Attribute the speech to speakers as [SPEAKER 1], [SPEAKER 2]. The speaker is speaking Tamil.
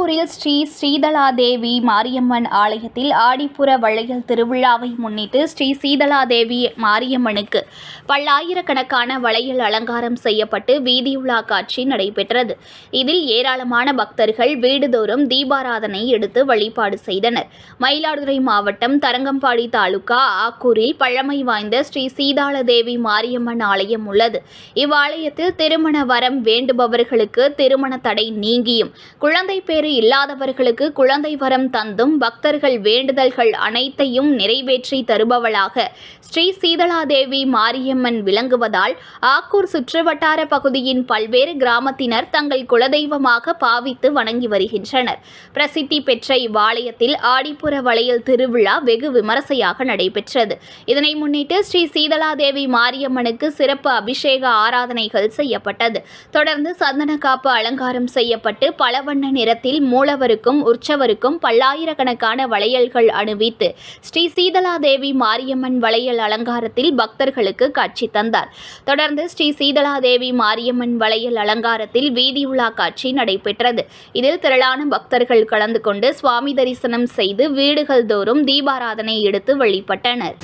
[SPEAKER 1] ஆக்கூரில் ஸ்ரீ சீதளாதேவி மாரியம்மன் ஆலயத்தில் ஆடிப்புற வளையல் திருவிழாவை முன்னிட்டு ஸ்ரீ சீதளாதேவி மாரியம்மனுக்கு பல்லாயிரக்கணக்கான வளையல் அலங்காரம் செய்யப்பட்டு வீதியுலா காட்சி நடைபெற்றது. இதில் ஏராளமான பக்தர்கள் வீடுதோறும் தீபாராதனை எடுத்து வழிபாடு செய்தனர். மயிலாடுதுறை மாவட்டம் தரங்கம்பாடி தாலுகா ஆக்கூரில் பழமை வாய்ந்த ஸ்ரீ சீதளாதேவி மாரியம்மன் ஆலயம் உள்ளது. இவ்வாலயத்தில் திருமண வரம் வேண்டுபவர்களுக்கு திருமண தடை நீங்கியும், குழந்தை பேறு இல்லாதவர்களுக்கு குழந்தை வரம் தந்தும், பக்தர்கள் வேண்டுதல்கள் அனைத்தையும் நிறைவேற்றி தருபவளாக ஸ்ரீ சீதளாதேவி மாரியம்மன் விளங்குவதால் ஆக்கூர் சுற்றுவட்டார பகுதியின் பல்வேறு கிராமத்தினர் தங்கள் குலதெய்வமாக பாவித்து வணங்கி வருகின்றனர். பிரசித்தி பெற்ற இவ்வாலயத்தில் ஆடிப்புற வளையல் திருவிழா வெகு விமரிசையாக நடைபெற்றது. இதனை முன்னிட்டு ஸ்ரீ சீதளாதேவி மாரியம்மனுக்கு சிறப்பு அபிஷேக ஆராதனைகள் செய்யப்பட்டது. தொடர்ந்து சந்தன காப்பு அலங்காரம் செய்யப்பட்டு பலவண்ண நிறத்தில் மூலவருக்கும் உற்சவருக்கும் பல்லாயிரக்கணக்கான வளையல்கள் அணிவித்து ஸ்ரீ சீதளாதேவி மாரியம்மன் வளையல் அலங்காரத்தில் பக்தர்களுக்கு காட்சி தந்தார். தொடர்ந்து ஸ்ரீ சீதளாதேவி மாரியம்மன் வளையல் அலங்காரத்தில் வீதியுலா காட்சி நடைபெற்றது. இதில் திரளான பக்தர்கள் கலந்து கொண்டு சுவாமி தரிசனம் செய்து வீடுகள் தோறும் தீபாராதனை எடுத்து வழிபட்டனர்.